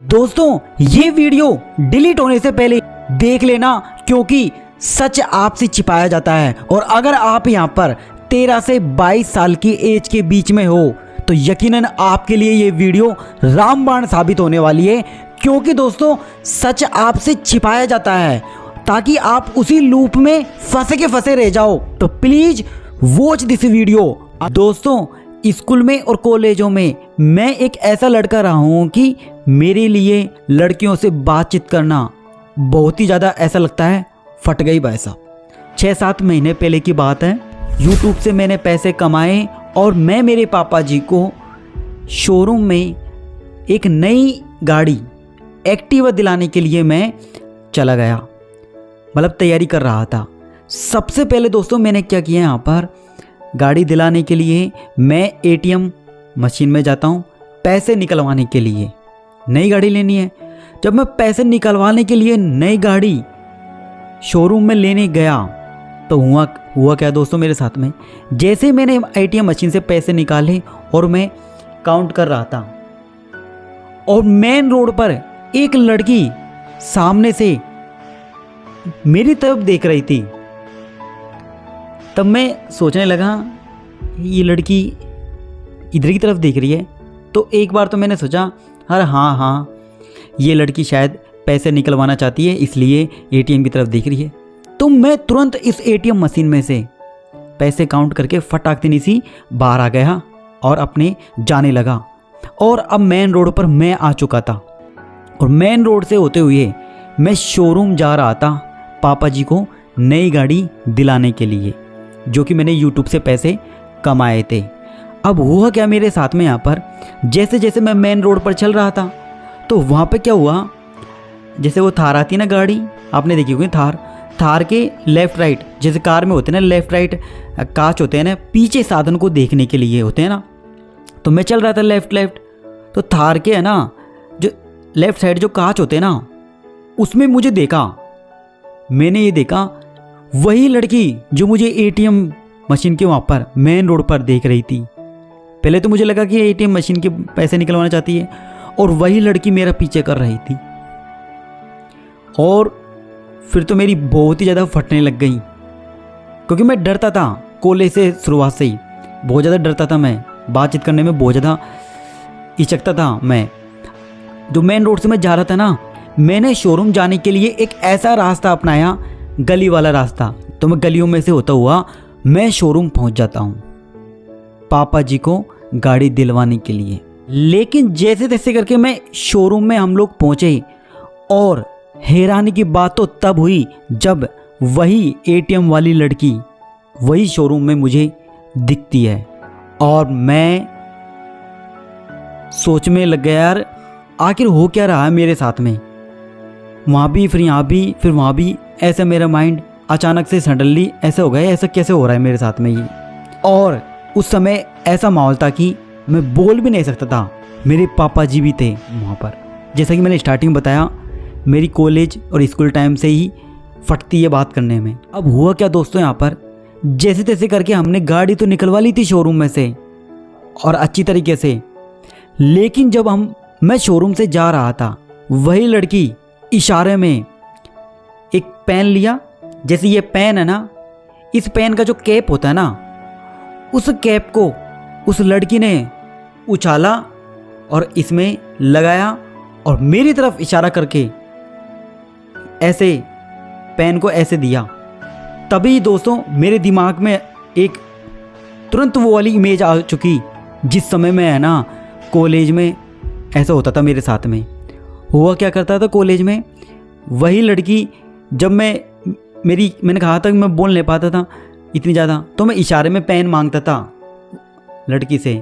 दोस्तों ये video delete होने से पहले देख लेना, क्योंकि सच आपसे छिपाया जाता है। और अगर आप यहाँ पर 13 से 22 साल की एज के बीच में हो तो यकीनन आपके लिए ये वीडियो रामबाण साबित होने वाली है, क्योंकि दोस्तों सच आपसे छिपाया जाता है ताकि आप उसी लूप में फंसे रह जाओ। तो प्लीज वॉच दिस वीडियो। दोस्तों स्कूल में और कॉलेजों में मैं एक ऐसा लड़का रहा हूँ कि मेरे लिए लड़कियों से बातचीत करना बहुत ही ज़्यादा ऐसा लगता है फट गई भाई साहब। 6-7 महीने पहले की बात है। यूट्यूब से मैंने पैसे कमाए और मैं मेरे पापा जी को शोरूम में एक नई गाड़ी एक्टिवा दिलाने के लिए मैं चला गया, मतलब तैयारी कर रहा था। सबसे पहले दोस्तों मैंने क्या किया, यहाँ पर गाड़ी दिलाने के लिए मैं एटीएम मशीन में जाता हूँ पैसे निकलवाने के लिए। नई गाड़ी लेनी है। जब मैं पैसे निकलवाने के लिए नई गाड़ी शोरूम में लेने गया तो हुआ क्या दोस्तों मेरे साथ में, जैसे मैंने एटीएम मशीन से पैसे निकाले और मैं काउंट कर रहा था और मेन रोड पर एक लड़की सामने से मेरी तरफ देख रही थी। तब मैं सोचने लगा ये लड़की इधर की तरफ देख रही है, तो एक बार तो मैंने सोचा अरे हाँ ये लड़की शायद पैसे निकलवाना चाहती है इसलिए एटीएम की तरफ देख रही है। तो मैं तुरंत इस एटीएम मशीन में से पैसे काउंट करके फटाक देनी सी बाहर आ गया और अपने जाने लगा। और अब मेन रोड पर मैं आ चुका था और मेन रोड से होते हुए मैं शोरूम जा रहा था पापा जी को नई गाड़ी दिलाने के लिए, जो कि मैंने यूट्यूब से पैसे कमाए थे। अब हुआ क्या मेरे साथ में, यहाँ पर जैसे जैसे मैं मेन रोड पर चल रहा था तो वहाँ पे क्या हुआ, जैसे वो थार आती है ना गाड़ी, आपने देखी होगी थार के लेफ़्ट राइट, जैसे कार में होते हैं ना लेफ़्ट राइट कांच होते हैं ना, पीछे साधन को देखने के लिए होते हैं ना। तो मैं चल रहा था लेफ़्ट, तो थार के है ना जो लेफ़्ट साइड जो कांच होते हैं ना उसमें मुझे देखा, मैंने ये देखा वही लड़की जो मुझे एटीएम मशीन के वहाँ पर मेन रोड पर देख रही थी। पहले तो मुझे लगा कि एटीएम मशीन के पैसे निकलवाना चाहती है और वही लड़की मेरा पीछे कर रही थी। और फिर तो मेरी बहुत ही ज़्यादा फटने लग गई, क्योंकि मैं डरता था कॉलेज से, शुरुआत से ही बहुत ज़्यादा डरता था। मैं बातचीत करने में बहुत ज़्यादा हिचकता था। मैं जो मेन रोड से मैं जा रहा था ना, मैंने शोरूम जाने के लिए एक ऐसा रास्ता अपनाया, गली वाला रास्ता। तो मैं गलियों में से होता हुआ मैं शोरूम पहुंच जाता हूं पापा जी को गाड़ी दिलवाने के लिए। लेकिन जैसे तैसे करके मैं शोरूम में हम लोग पहुंचे और हैरानी की बात तो तब हुई जब वही एटीएम वाली लड़की वही शोरूम में मुझे दिखती है। और मैं सोच में लग गया यार आखिर हो क्या रहा है मेरे साथ में। वहाँ भी फिर यहाँ भी फिर वहाँ भी, ऐसा मेरा माइंड अचानक से सडनली ऐसा हो गया, ऐसा कैसे हो रहा है मेरे साथ में ये। और उस समय ऐसा माहौल था कि मैं बोल भी नहीं सकता था। मेरे पापा जी भी थे वहाँ पर। जैसा कि मैंने स्टार्टिंग में बताया, मेरी कॉलेज और स्कूल टाइम से ही फटती है बात करने में। अब हुआ क्या दोस्तों, यहाँ पर जैसे तैसे करके हमने गाड़ी तो निकलवा ली थी शोरूम में से और अच्छी तरीके से। लेकिन जब मैं शोरूम से जा रहा था, वही लड़की इशारे में एक पेन लिया, जैसे ये पेन है ना, इस पेन का जो कैप होता है ना, उस कैप को उस लड़की ने उछाला और इसमें लगाया और मेरी तरफ इशारा करके ऐसे पेन को ऐसे दिया। तभी दोस्तों मेरे दिमाग में एक तुरंत वो वाली इमेज आ चुकी जिस समय मैं है ना कॉलेज में ऐसा होता था मेरे साथ में। हुआ क्या करता था कॉलेज में, वही लड़की जब मैंने कहा था कि मैं बोल नहीं पाता था इतनी ज़्यादा, तो मैं इशारे में पेन मांगता था लड़की से।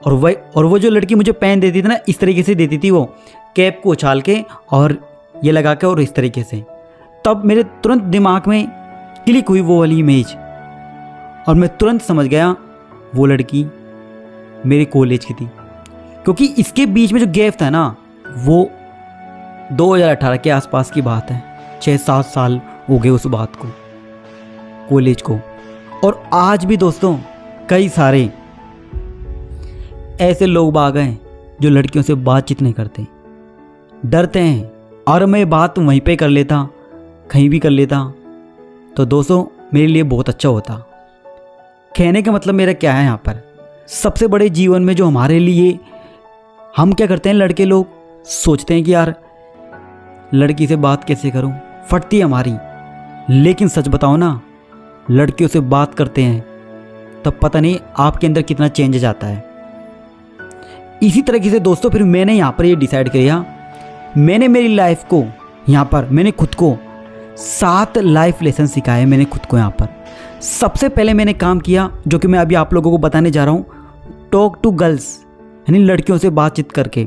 और वो जो लड़की मुझे पेन देती थी ना, इस तरीके से देती थी, वो कैप को उछाल के और ये लगा के और इस तरीके से। तब मेरे तुरंत दिमाग में क्लिक हुई वो वाली इमेज और मैं तुरंत समझ गया वो लड़की मेरे कॉलेज की थी। क्योंकि इसके बीच में जो गैप था ना, वो 2018 के आसपास की बात है। 6-7 साल हो गए उस बात को, कॉलेज को। और आज भी दोस्तों कई सारे ऐसे लोग बाग हैं जो लड़कियों से बातचीत नहीं करते, डरते हैं और मैं बात वहीं पे कर लेता, कहीं भी कर लेता तो दोस्तों मेरे लिए बहुत अच्छा होता। कहने का मतलब मेरा क्या है यहाँ पर, सबसे बड़े जीवन में जो हमारे लिए हम क्या करते हैं, लड़के लोग सोचते हैं कि यार लड़की से बात कैसे करूं, फटती है हमारी। लेकिन सच बताओ ना, लड़कियों से बात करते हैं तब पता नहीं आपके अंदर कितना चेंज जाता है। इसी तरीके से दोस्तों फिर मैंने यहाँ पर ये डिसाइड किया, मैंने मेरी लाइफ को यहाँ पर, मैंने खुद को 7 लाइफ लेसन सिखाए मैंने खुद को यहाँ पर। सबसे पहले मैंने काम किया जो कि मैं अभी आप लोगों को बताने जा रहा हूँ, टॉक टू गर्ल्स, यानी लड़कियों से बातचीत करके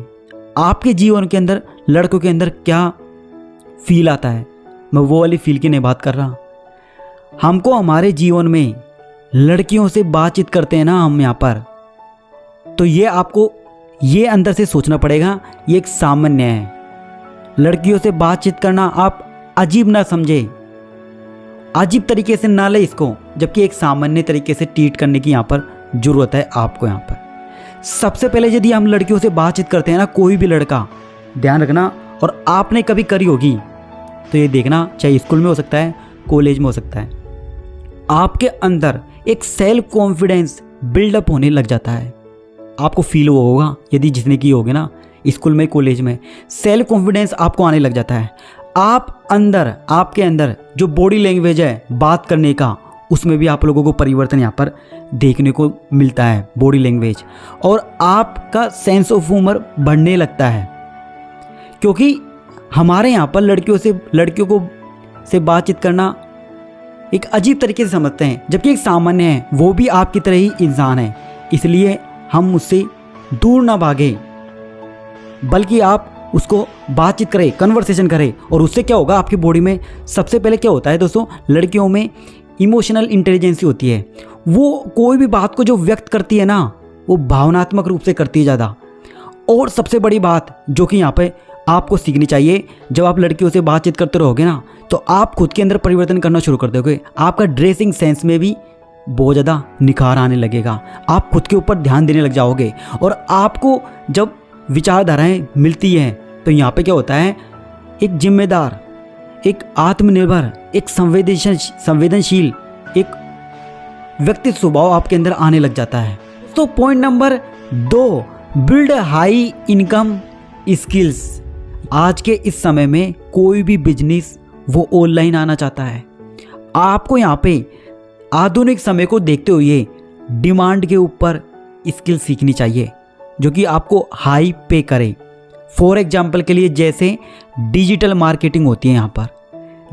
आपके जीवन के अंदर लड़कों के अंदर क्या फील आता है। मैं वो वाली फील की नहीं बात कर रहा, हमको हमारे जीवन में लड़कियों से बातचीत करते हैं ना हम यहाँ पर, तो ये आपको ये अंदर से सोचना पड़ेगा, ये एक सामान्य है। लड़कियों से बातचीत करना आप अजीब ना समझे, अजीब तरीके से ना ले इसको, जबकि एक सामान्य तरीके से ट्रीट करने की यहाँ पर ज़रूरत है आपको। यहाँ पर सबसे पहले यदि हम लड़कियों से बातचीत करते हैं ना, कोई भी लड़का, ध्यान रखना, और आपने कभी करी होगी तो ये देखना, चाहे स्कूल में हो सकता है, कॉलेज में हो सकता है, आपके अंदर एक सेल्फ कॉन्फिडेंस बिल्डअप होने लग जाता है। आपको फील हुआ होगा यदि जिसने की होगी ना, स्कूल में कॉलेज में सेल्फ कॉन्फिडेंस आपको आने लग जाता है। आप अंदर, आपके अंदर जो बॉडी लैंग्वेज है बात करने का, उसमें भी आप लोगों को परिवर्तन यहाँ पर देखने को मिलता है, बॉडी लैंग्वेज, और आपका सेंस ऑफ ह्यूमर बढ़ने लगता है। क्योंकि हमारे यहाँ पर लड़कियों को से बातचीत करना एक अजीब तरीके से समझते हैं, जबकि एक सामान्य है, वो भी आपकी तरह ही इंसान है। इसलिए हम उससे दूर ना भागे, बल्कि आप उसको बातचीत करें, कन्वर्सेशन करें, और उससे क्या होगा, आपकी बॉडी में सबसे पहले क्या होता है दोस्तों, लड़कियों में इमोशनल इंटेलिजेंसी होती है। वो कोई भी बात को जो व्यक्त करती है ना, वो भावनात्मक रूप से करती है ज़्यादा। और सबसे बड़ी बात जो कि यहाँ पे आपको सीखनी चाहिए, जब आप लड़कियों से बातचीत करते रहोगे ना, तो आप खुद के अंदर परिवर्तन करना शुरू कर दोगे। आपका ड्रेसिंग सेंस में भी बहुत ज़्यादा निखार आने लगेगा, आप खुद के ऊपर ध्यान देने लग जाओगे। और आपको जब विचारधाराएं मिलती हैं तो यहाँ पे क्या होता है, एक जिम्मेदार, एक आत्मनिर्भर, एक संवेदनशील एक व्यक्तित्व स्वभाव आपके अंदर आने लग जाता है। तो point number 2, build high income skills. आज के इस समय में कोई भी बिजनेस वो ऑनलाइन आना चाहता है। आपको यहाँ पे आधुनिक समय को देखते हुए डिमांड के ऊपर स्किल सीखनी चाहिए जो कि आपको हाई पे करे। फॉर एग्जाम्पल के लिए जैसे डिजिटल मार्केटिंग होती है यहाँ पर,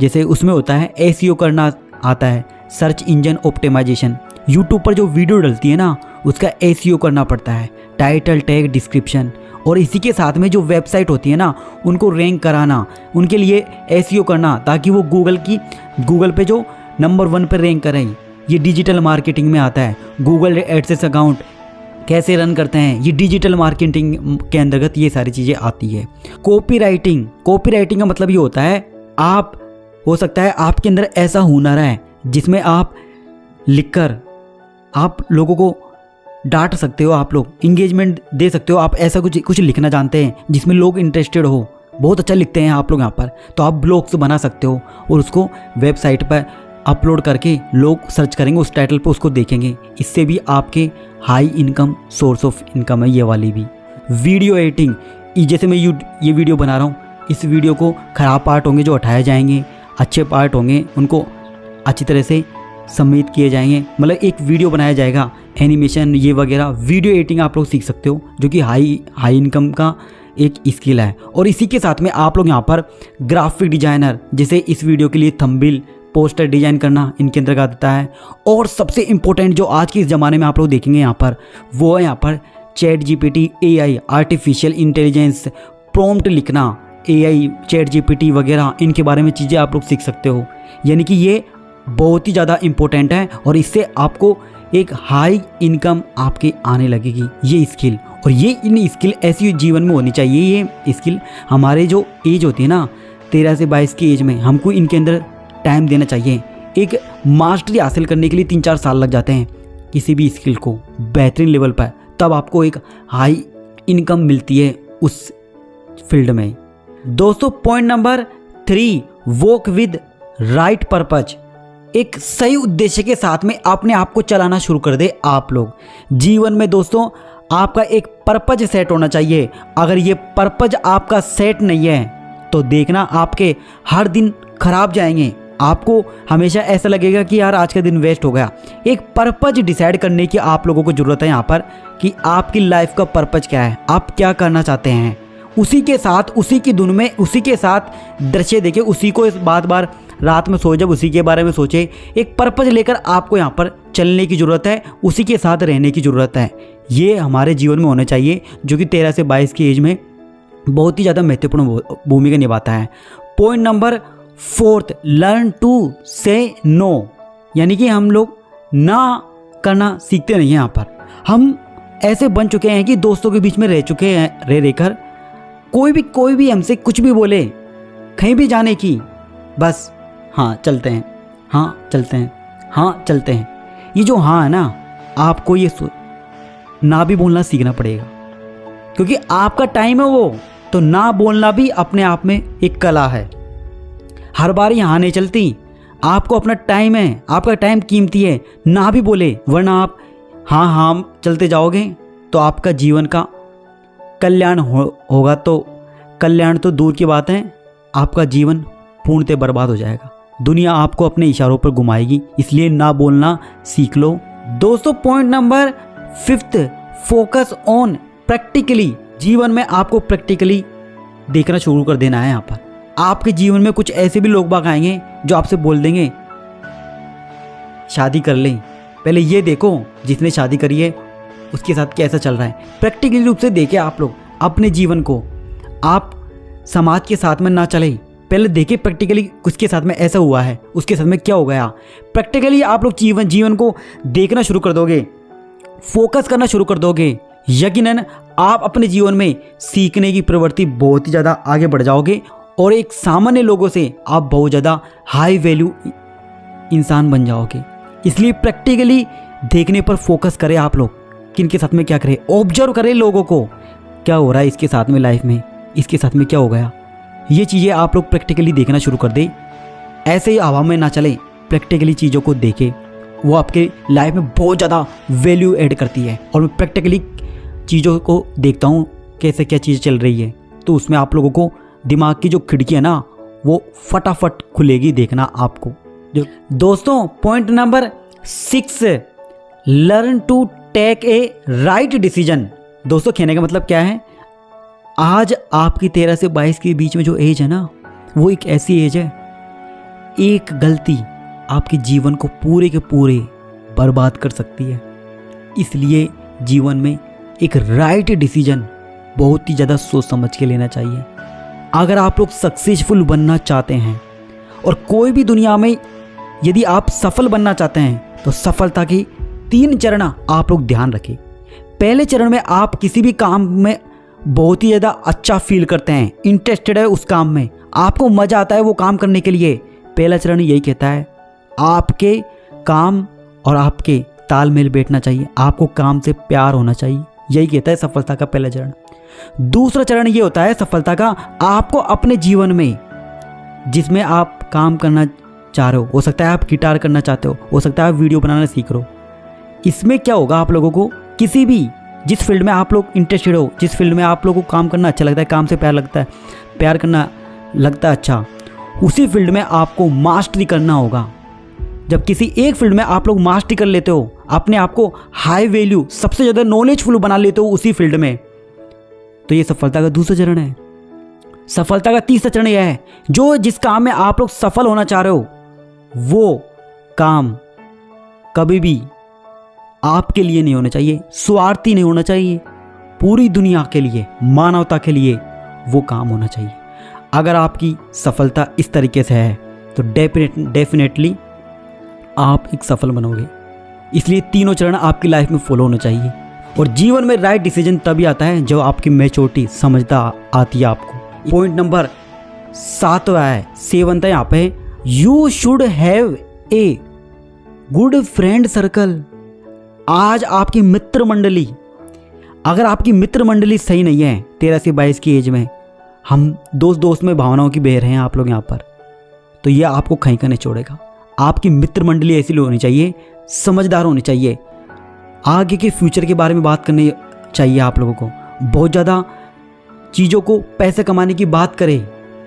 जैसे उसमें होता है एसईओ करना आता है, सर्च इंजन ऑप्टिमाइजेशन। यूट्यूब पर जो वीडियो डलती है ना, उसका एसईओ करना पड़ता है, टाइटल, टैग, डिस्क्रिप्शन, और इसी के साथ में जो वेबसाइट होती है ना, उनको रैंक कराना, उनके लिए एसईओ करना, ताकि वो गूगल पे जो नंबर 1 पर रैंक करें। ये डिजिटल मार्केटिंग में आता है। गूगल एडसेंस अकाउंट कैसे रन करते हैं, ये डिजिटल मार्केटिंग के अंतर्गत ये सारी चीज़ें आती है। कॉपी राइटिंग का मतलब ये होता है, आप हो सकता है आपके अंदर ऐसा हुनर है जिसमें आप लिखकर आप लोगों को डांट सकते हो, आप लोग इंगेजमेंट दे सकते हो। आप ऐसा कुछ लिखना जानते हैं जिसमें लोग इंटरेस्टेड हो, बहुत अच्छा लिखते हैं आप लोग यहाँ पर, तो आप ब्लॉग्स बना सकते हो और उसको वेबसाइट पर अपलोड करके लोग सर्च करेंगे, उस टाइटल पे उसको देखेंगे। इससे भी आपके high income source of income है ये वाली भी। वीडियो एडिटिंग, जैसे मैं ये वीडियो बना रहा हूँ, इस वीडियो को ख़राब पार्ट होंगे जो हटाए जाएंगे, अच्छे पार्ट होंगे उनको अच्छी तरह से सबमिट किए जाएंगे, मतलब एक वीडियो बनाया जाएगा, एनिमेशन ये वगैरह। वीडियो एडिटिंग आप लोग सीख सकते हो जो कि हाई इनकम का एक स्किल है। और इसी के साथ में आप लोग यहाँ पर ग्राफिक डिजाइनर, जैसे इस वीडियो के लिए थंबनेल, पोस्टर डिजाइन करना इनके अंतर्गत आता है। और सबसे इम्पोर्टेंट जो आज के इस ज़माने में आप लोग देखेंगे यहाँ पर, वो है यहाँ पर chat GPT, AI, artificial intelligence, prompt लिखना, AI, चैट जीपीटी वगैरह, इनके बारे में चीज़ें आप लोग सीख सकते हो। यानी कि ये बहुत ही ज़्यादा इम्पोर्टेंट है और इससे आपको एक हाई इनकम आपके आने लगेगी ये स्किल। और ये इन स्किल ऐसी जीवन में होनी चाहिए। ये स्किल हमारे जो एज होती है ना, 13 से 22 की एज में, हमको इनके अंदर टाइम देना चाहिए। एक मास्टरी हासिल करने के लिए 3-4 साल लग जाते हैं किसी भी स्किल को बेहतरीन लेवल पर, तब आपको एक हाई इनकम मिलती है उस फील्ड में। दोस्तों point number 3, walk with right purpose. एक सही उद्देश्य के साथ में अपने आप को चलाना शुरू कर दे आप लोग। जीवन में दोस्तों आपका एक पर्पज सेट होना चाहिए। अगर ये पर्पज आपका सेट नहीं है तो देखना आपके हर दिन खराब जाएंगे। आपको हमेशा ऐसा लगेगा कि यार आज का दिन वेस्ट हो गया। एक पर्पज डिसाइड करने की आप लोगों को ज़रूरत है यहाँ पर कि आपकी लाइफ का पर्पज क्या है, आप क्या करना चाहते हैं। उसी के साथ, उसी की धुन में, उसी के साथ दृश्य देखे, उसी को इस बार रात में सोए जब उसी के बारे में सोचे। एक पर्पज लेकर आपको यहाँ पर चलने की ज़रूरत है, उसी के साथ रहने की ज़रूरत है। ये हमारे जीवन में होना चाहिए, जो कि 13 से 22 की एज में बहुत ही ज़्यादा महत्वपूर्ण भूमिका निभाता है। पॉइंट नंबर 4, लर्न टू से नो। यानी कि हम लोग ना करना सीखते नहीं हैं। यहाँ पर हम ऐसे बन चुके हैं कि दोस्तों के बीच में रह चुके हैं, रहकर कोई भी हमसे कुछ भी बोले, कहीं भी जाने की, बस हाँ चलते हैं, हाँ चलते हैं, हाँ चलते हैं। ये जो हाँ है ना, आपको ये ना भी बोलना सीखना पड़ेगा, क्योंकि आपका टाइम है वो। तो ना बोलना भी अपने आप में एक कला है। हर बार यहाँ नहीं चलती, आपको अपना टाइम है, आपका टाइम कीमती है। ना भी बोले, वरना आप हाँ चलते जाओगे तो आपका जीवन का कल्याण होगा तो कल्याण तो दूर की बात है, आपका जीवन पूर्णतः बर्बाद हो जाएगा। दुनिया आपको अपने इशारों पर घुमाएगी। इसलिए ना बोलना सीख लो। दोस्तों point number 5, focus on practically. जीवन में आपको प्रैक्टिकली देखना शुरू कर देना है। यहाँ पर आपके जीवन में कुछ ऐसे भी लोग बाग आएंगे जो आपसे बोल देंगे शादी कर लें, पहले ये देखो जिसने शादी करी है उसके साथ कैसा चल रहा है। प्रैक्टिकली रूप से देखें आप लोग अपने जीवन को। आप समाज के साथ में ना चले, पहले देखिए प्रैक्टिकली उसके साथ में ऐसा हुआ है, उसके साथ में क्या हो गया। प्रैक्टिकली आप लोग जीवन को देखना शुरू कर दोगे, फोकस करना शुरू कर दोगे, यकीनन आप अपने जीवन में सीखने की प्रवृत्ति बहुत ही ज़्यादा आगे बढ़ जाओगे और एक सामान्य लोगों से आप बहुत ज़्यादा हाई वैल्यू इंसान बन जाओगे। इसलिए प्रैक्टिकली देखने पर फोकस करें आप लोग, किन के साथ में क्या करें, ऑब्जर्व करें लोगों को, क्या हो रहा है इसके साथ में लाइफ में, इसके साथ में क्या हो गया। ये चीज़ें आप लोग प्रैक्टिकली देखना शुरू कर दें। ऐसे ही हवा में ना चले, प्रैक्टिकली चीज़ों को देखें, वो आपके लाइफ में बहुत ज़्यादा वैल्यू ऐड करती है। और मैं प्रैक्टिकली चीज़ों को देखता हूँ कैसे क्या चीज़ चल रही है, तो उसमें आप लोगों को दिमाग की जो खिड़की है ना वो फटाफट खुलेगी, देखना आपको। दोस्तों point number 6, learn to take a right decision. दोस्तों कहने का मतलब क्या है, आज आपकी 13 से 22 के बीच में जो एज है ना, वो एक ऐसी एज है, एक गलती आपके जीवन को पूरे के पूरे बर्बाद कर सकती है। इसलिए जीवन में एक राइट डिसीजन बहुत ही ज़्यादा सोच समझ के लेना चाहिए। अगर आप लोग सक्सेसफुल बनना चाहते हैं और कोई भी दुनिया में यदि आप सफल बनना चाहते हैं तो सफलता की 3 चरण आप लोग ध्यान रखें। पहले चरण में आप किसी भी काम में बहुत ही ज़्यादा अच्छा फील करते हैं, इंटरेस्टेड है उस काम में, आपको मज़ा आता है वो काम करने के लिए। पहला चरण यही कहता है आपके काम और आपके तालमेल बैठना चाहिए, आपको काम से प्यार होना चाहिए, यही कहता है सफलता का पहला चरण। दूसरा चरण ये होता है सफलता का, आपको अपने जीवन में जिसमें आप काम करना चाह रहे हो सकता है आप गिटार करना चाहते हो सकता है आप वीडियो बनाना सीख रहे हो। इसमें क्या होगा, आप लोगों को किसी भी जिस फील्ड में आप लोग इंटरेस्टेड हो, जिस फील्ड में आप लोगों को काम करना अच्छा लगता है, काम से प्यार करना लगता है अच्छा, उसी फील्ड में आपको मास्टरी करना होगा। जब किसी एक फील्ड में आप लोग मास्टरी कर लेते हो, अपने आप को हाई वैल्यू सबसे ज़्यादा नॉलेजफुल बना लेते हो उसी फील्ड में, तो ये सफलता का दूसरा चरण है। सफलता का तीसरा चरण यह है, जो जिस काम में आप लोग सफल होना चाह रहे हो वो काम कभी भी आपके लिए नहीं होना चाहिए, स्वार्थी नहीं होना चाहिए, पूरी दुनिया के लिए, मानवता के लिए वो काम होना चाहिए। अगर आपकी सफलता इस तरीके से है तो डेफिनेटली आप एक सफल बनोगे। इसलिए तीनों चरण आपकी लाइफ में फॉलो होने चाहिए। और जीवन में राइट डिसीजन तभी आता है जब आपकी मैच्योरिटी समझता आती है आपको। पॉइंट नंबर 7 है, 7 है यहाँ पे, you should have a good friend circle. आज आपकी मित्र मंडली, अगर आपकी मित्र मंडली सही नहीं है 13 से 22 की एज में, हम दोस्त दोस्त में भावनाओं की बह रहे हैं आप लोग यहाँ पर, तो ये आपको कहीं का नहीं छोड़ेगा। आपकी मित्र मंडली ऐसी होनी चाहिए, समझदार होनी चाहिए, आगे के फ्यूचर के बारे में बात करनी चाहिए आप लोगों को। बहुत ज़्यादा चीज़ों को पैसे कमाने की बात करे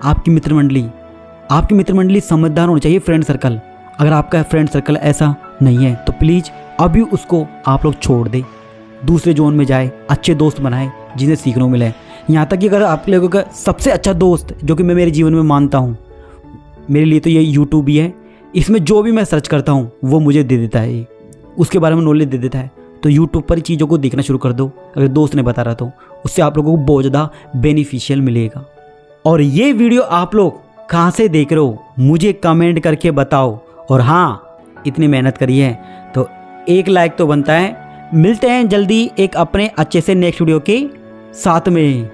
आपकी मित्र मंडली समझदार होनी चाहिए। फ्रेंड सर्कल, अगर आपका फ्रेंड सर्कल ऐसा नहीं है तो प्लीज़ अभी उसको आप लोग छोड़ दें, दूसरे जोन में जाए, अच्छे दोस्त बनाए जिन्हें सीखने को मिले। यहाँ तक कि अगर आप लोगों का सबसे अच्छा दोस्त जो कि मैं मेरे जीवन में मानता हूँ, मेरे लिए तो ये यूट्यूब ही है। इसमें जो भी मैं सर्च करता हूँ वो मुझे दे देता है, ये उसके बारे में नॉलेज दे देता है। तो यूट्यूब पर ही चीज़ों को देखना शुरू कर दो, अगर दोस्त ने बता रहा तो उससे आप लोगों को बहुत ज़्यादा बेनिफिशियल मिलेगा। और ये वीडियो आप लोग कहाँ से देख रहे हो मुझे कमेंट करके बताओ। और हाँ, इतनी मेहनत करी है तो एक लाइक तो बनता है। मिलते हैं जल्दी एक अपने अच्छे से नेक्स्ट वीडियो के साथ में।